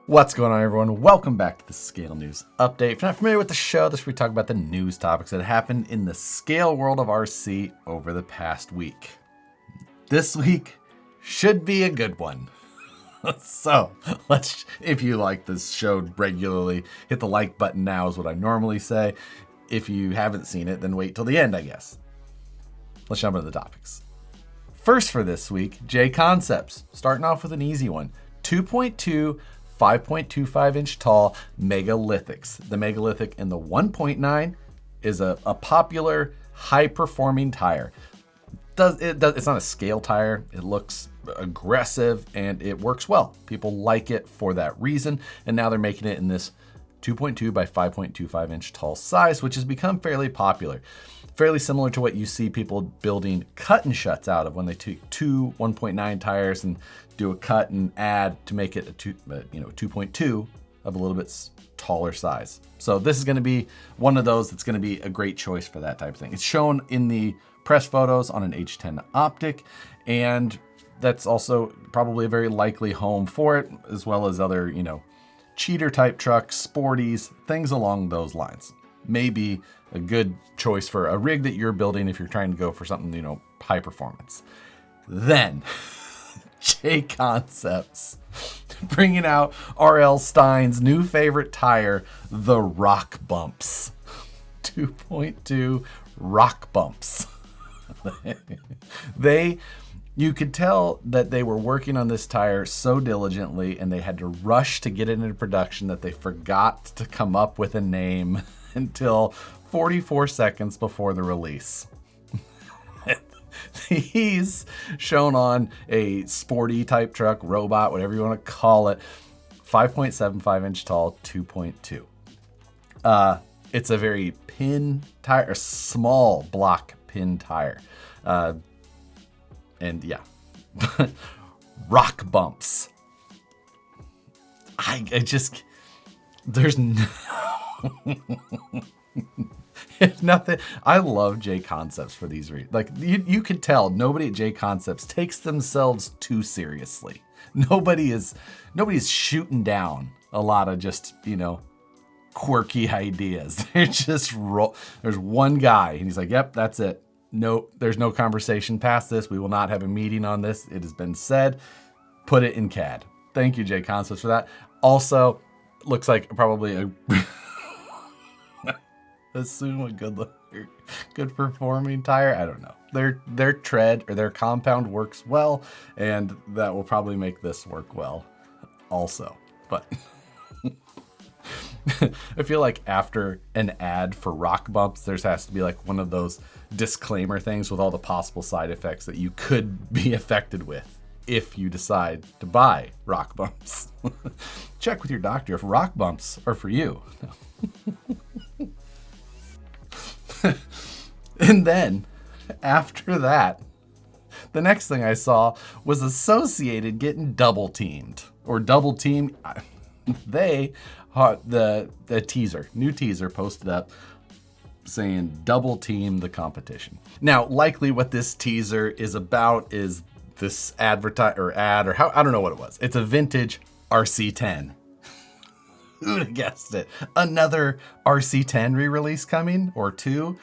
What's going on, everyone? Welcome back to the Scale News Update. If you're not familiar with the show, this is where we talk about the news topics that happened in the scale world of RC over the past week. This week should be a good one. So if you like this show regularly, hit the like button now is what I normally say. If you haven't seen it, then wait till the end, I guess. Let's jump into the topics. First for this week, Jconcepts. Starting off with an easy one. 2.2 5.25 inch tall Megalithics. The Megalithic in the 1.9 is a popular high performing tire. It's not a scale tire. It looks aggressive and it works well. People like it for that reason. And now they're making it in this 2.2 by 5.25 inch tall size, which has become fairly popular. Fairly similar to what you see people building cut and shuts out of when they take two 1.9 tires and do a cut and add to make it a 2.2 of a little bit taller size. So this is going to be one of those that's going to be a great choice for that type of thing. It's shown in the press photos on an H10 optic, and that's also probably a very likely home for it, as well as other, cheater type trucks, sporties, things along those lines. Maybe a good choice for a rig that you're building if you're trying to go for something, high performance. Then Jconcepts bringing out RL Stein's new favorite tire, the Rock Bumps. 2.2 Rock Bumps. You could tell that they were working on this tire so diligently and they had to rush to get it into production that they forgot to come up with a name until 44 seconds before the release. He's shown on a sporty type truck, robot, whatever you want to call it, 5.75 inch tall, 2.2. It's a very pin tire, a small block pin tire. And yeah, Rock Bumps. There's nothing. I love Jconcepts for these reasons. Like you can tell nobody at Jconcepts takes themselves too seriously. Nobody's shooting down a lot of just, quirky ideas. They're just there's one guy and he's like, yep, that's it. No, there's no conversation past this. We will not have a meeting on this. It has been said. Put it in CAD. Thank you, Jconcepts, for that. Also, looks like probably assume a good performing tire. I don't know. Their tread or their compound works well, and that will probably make this work well also. But I feel like after an ad for Rock Bumps, there has to be like one of those disclaimer things with all the possible side effects that you could be affected with if you decide to buy Rock Bumps. Check with your doctor if Rock Bumps are for you. And then after that, the next thing I saw was Associated getting double teamed. They the new teaser posted up saying double team the competition. Now, likely what this teaser is about is this ad or how, I don't know what it was. It's a vintage RC10. Who'd have guessed it? Another RC10 re-release coming or two?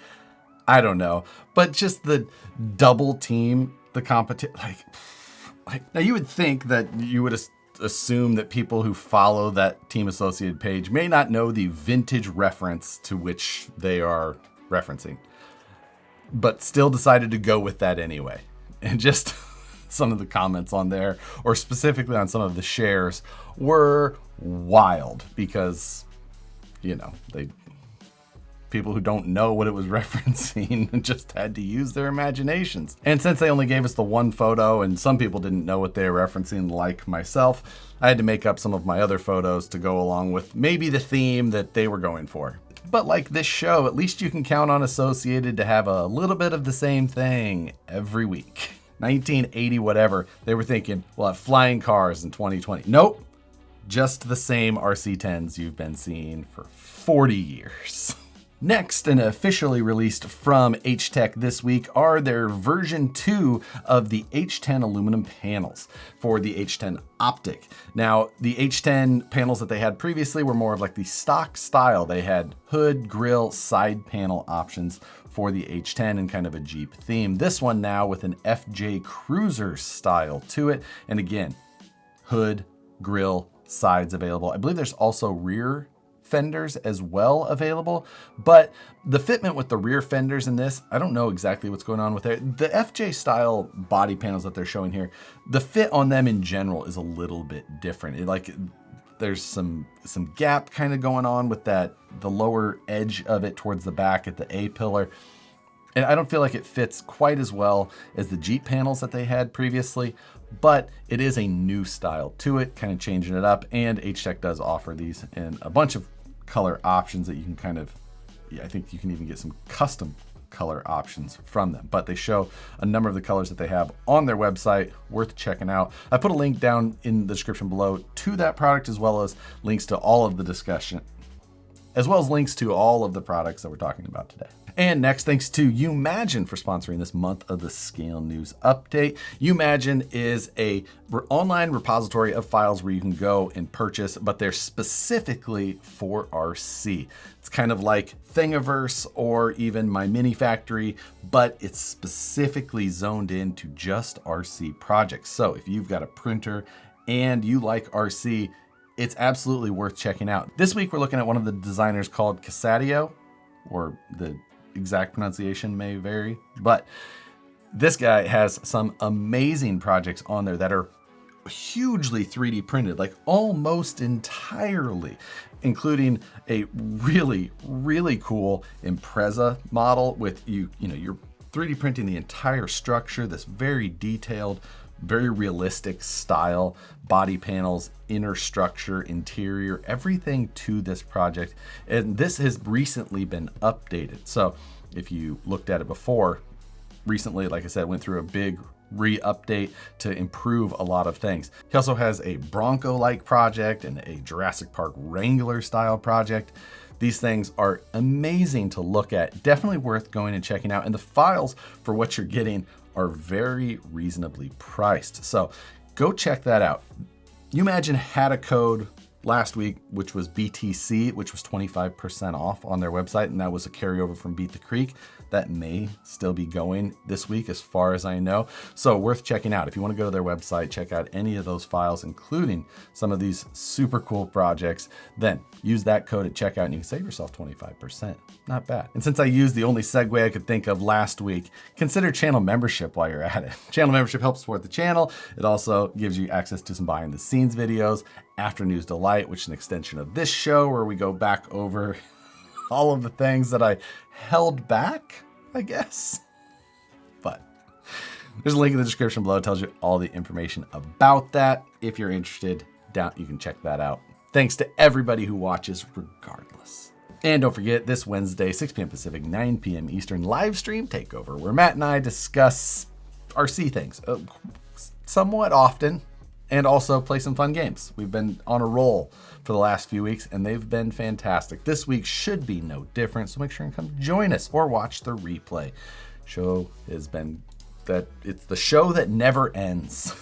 I don't know. But just the double team the competition, like now you would think that you would assume that people who follow that Team Associated page may not know the vintage reference to which they are referencing, but still decided to go with that anyway. And just some of the comments on there, or specifically on some of the shares, were wild because, people who don't know what it was referencing just had to use their imaginations. And since they only gave us the one photo and some people didn't know what they were referencing, like myself, I had to make up some of my other photos to go along with maybe the theme that they were going for. But like this show, at least you can count on Associated to have a little bit of the same thing every week. 1980 whatever, they were thinking, we'll have flying cars in 2020. Nope, just the same RC10s you've been seeing for 40 years. Next, and officially released from Htech this week, are their version 2 of the H10 aluminum panels for the H10 Optic. Now, the H10 panels that they had previously were more of like the stock style. They had hood, grille, side panel options for the H10 and kind of a Jeep theme. This one now with an FJ Cruiser style to it. And again, hood, grille, sides available. I believe there's also rear fenders as well available, but the fitment with the rear fenders in this, I don't know exactly what's going on with it. The FJ style body panels that they're showing here, the fit on them in general is a little bit different. There's some gap kind of going on with the lower edge of it towards the back at the A-pillar. And I don't feel like it fits quite as well as the Jeep panels that they had previously, but it is a new style to it, kind of changing it up. And Htech does offer these in a bunch of color options that you can kind of, I think you can even get some custom color options from them. But they show a number of the colors that they have on their website, worth checking out. I put a link down in the description below to that product, as well as links to all of the discussion, as well as links to all of the products that we're talking about today. And next, thanks to YouMagine for sponsoring this month of the Scale News Update. YouMagine is a online repository of files where you can go and purchase, but they're specifically for RC. It's kind of like Thingiverse or even My Mini Factory, but it's specifically zoned into just RC projects. So if you've got a printer and you like RC, it's absolutely worth checking out. This week, we're looking at one of the designers called Casadio, or the exact pronunciation may vary, but this guy has some amazing projects on there that are hugely 3D printed, like almost entirely, including a really, really cool Impreza model with you're 3D printing the entire structure, this very detailed, very realistic style, body panels, inner structure, interior, everything to this project. And this has recently been updated. So if you looked at it before, recently, like I said, went through a big re-update to improve a lot of things. He also has a Bronco-like project and a Jurassic Park Wrangler style project. These things are amazing to look at, definitely worth going and checking out. And the files for what you're getting are very reasonably priced. So go check that out. YouMagine had a code last week, which was BTC, which was 25% off on their website. And that was a carryover from Beat the Creek. That may still be going this week as far as I know. So worth checking out. If you want to go to their website, check out any of those files, including some of these super cool projects, then use that code at checkout and you can save yourself 25%. Not bad. And since I used the only segue I could think of last week, consider channel membership while you're at it. Channel membership helps support the channel. It also gives you access to some behind the scenes videos, After News Delight, which is an extension of this show where we go back over all of the things that I held back, I guess. But there's a link in the description below. It tells you all the information about that. If you're interested, you can check that out. Thanks to everybody who watches regardless. And don't forget, this Wednesday, 6 p.m. Pacific, 9 p.m. Eastern, live stream takeover, where Matt and I discuss RC things somewhat often, and also play some fun games. We've been on a roll for the last few weeks, and they've been fantastic. This week should be no different, so make sure and come join us or watch the replay. Show has been that it's the show that never ends.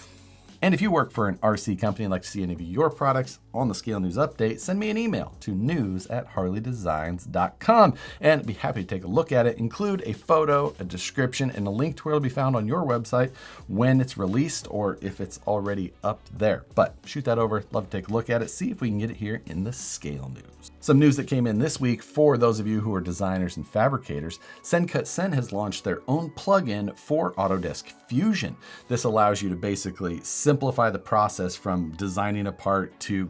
And if you work for an RC company and like to see any of your products on the Scale News Update, send me an email to news@harleydesigns.com, and I'd be happy to take a look at it, include a photo, a description, and a link to where it'll be found on your website when it's released or if it's already up there. But shoot that over, love to take a look at it, see if we can get it here in the Scale News. Some news that came in this week for those of you who are designers and fabricators. CAD has launched their own plugin for Autodesk Fusion. This allows you to basically simplify the process from designing a part to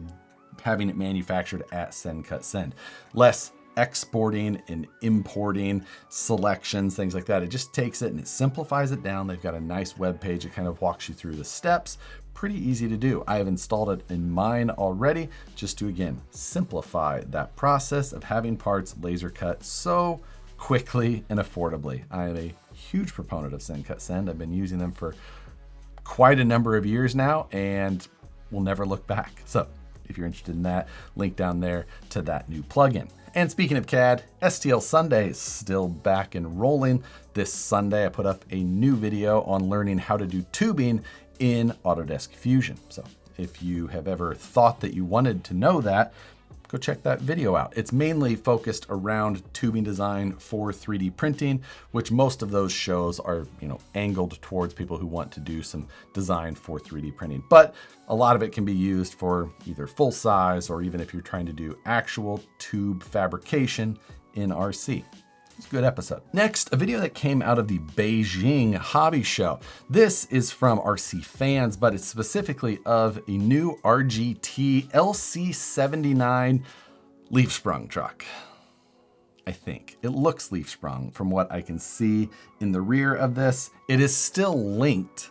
having it manufactured at CAD. Less exporting and importing selections, things like that. It just takes it and it simplifies it down. They've got a nice web page that kind of walks you through the steps. Pretty easy to do. I have installed it in mine already just to, again, simplify that process of having parts laser cut so quickly and affordably. I am a huge proponent of CAD. I've been using them for quite a number of years now and will never look back. So if you're interested in that, link down there to that new plugin. And speaking of CAD, STL Sunday is still back and rolling. This Sunday, I put up a new video on learning how to do tubing in Autodesk Fusion. So if you have ever thought that you wanted to know that, go check that video out. It's mainly focused around tubing design for 3D printing, which most of those shows are, angled towards people who want to do some design for 3D printing. But a lot of it can be used for either full size or even if you're trying to do actual tube fabrication in RC. It's a good episode. Next, a video that came out of the Beijing Hobby Show. This is from RC fans, but it's specifically of a new RGT LC79 leaf sprung truck. I think it looks leaf sprung from what I can see in the rear of this. It is still linked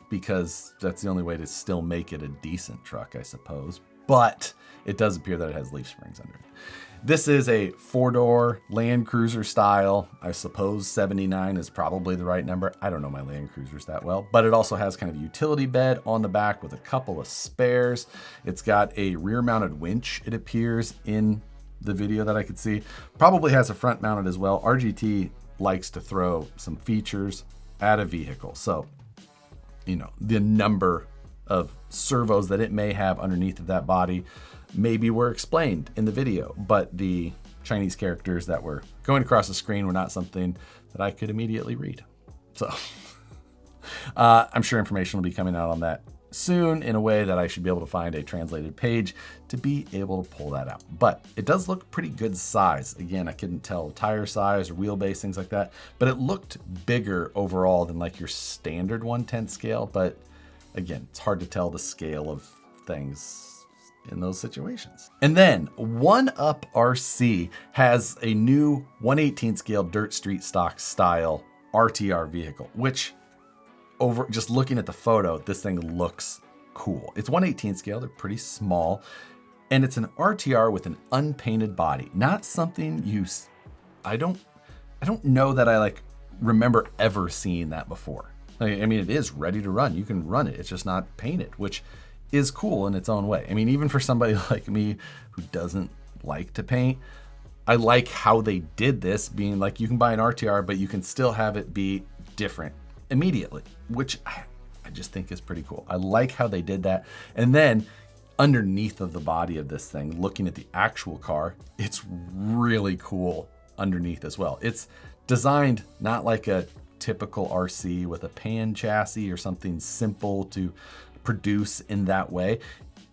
because that's the only way to still make it a decent truck, I suppose. But it does appear that it has leaf springs under it. This is a 4-door Land Cruiser style. I suppose 79 is probably the right number. I don't know my Land Cruisers that well, but it also has kind of a utility bed on the back with a couple of spares. It's got a rear mounted winch, it appears in the video that I could see. Probably has a front mounted as well. RGT likes to throw some features at a vehicle. So, the number of servos that it may have underneath of that body maybe were explained in the video, but the Chinese characters that were going across the screen were not something that I could immediately read. So I'm sure information will be coming out on that soon in a way that I should be able to find a translated page to be able to pull that out. But it does look pretty good size. Again, I couldn't tell tire size or wheelbase, things like that, but it looked bigger overall than like your standard 1/10 scale. But again, it's hard to tell the scale of things in those situations. And then OneUp RC has a new 1/18 scale dirt street stock style RTR vehicle, which just looking at the photo, this thing looks cool. It's 1/18 scale, they're pretty small, and it's an RTR with an unpainted body. Not something I don't know that I remember ever seeing that before. It is ready to run. You can run it. It's just not painted, which is cool in its own way. Even for somebody like me who doesn't like to paint, I like how they did this, being like you can buy an RTR, but you can still have it be different immediately, which I just think is pretty cool. I like how they did that. And then underneath of the body of this thing, looking at the actual car, it's really cool underneath as well. It's designed not like a typical RC with a pan chassis or something simple to produce in that way.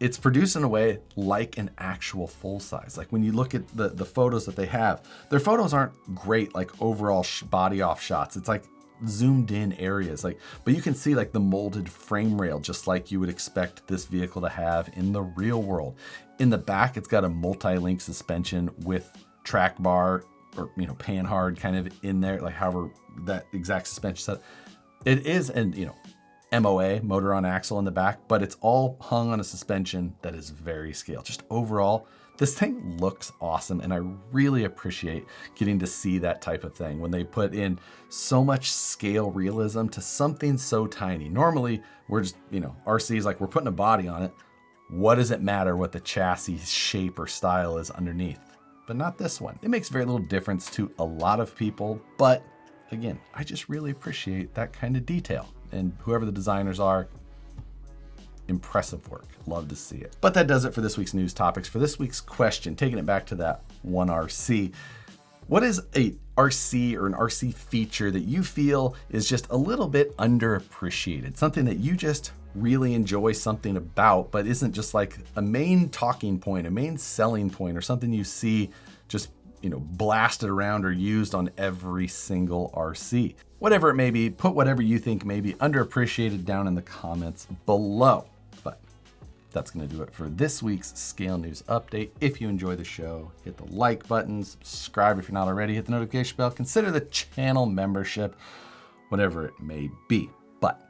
It's produced in a way like an actual full size. Like when you look at the photos that they have, their photos aren't great, like overall body off shots. It's like zoomed in areas, but you can see like the molded frame rail, just like you would expect this vehicle to have in the real world. In the back, it's got a multi-link suspension with track bar or, pan hard kind of in there, like however that exact suspension set. It is an, MOA, motor on axle in the back, but it's all hung on a suspension that is very scale. Just overall, this thing looks awesome, and I really appreciate getting to see that type of thing when they put in so much scale realism to something so tiny. Normally, we're just, RC is like, we're putting a body on it. What does it matter what the chassis shape or style is underneath? But not this one. It makes very little difference to a lot of people, but again, I just really appreciate that kind of detail. And whoever the designers are, impressive work. Love to see it. But that does it for this week's news topics. For this week's question, taking it back to that OneRC, what is a RC or an RC feature that you feel is just a little bit underappreciated? Something that you just really enjoy something about, but isn't just like a main talking point, a main selling point, or something you see just blasted around or used on every single RC. Whatever it may be, put whatever you think may be underappreciated down in the comments below. But that's going to do it for this week's Scale News Update. If you enjoy the show, hit the like button, subscribe if you're not already, hit the notification bell, consider the channel membership, whatever it may be. But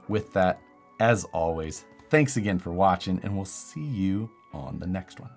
with that, as always, thanks again for watching, and we'll see you on the next one.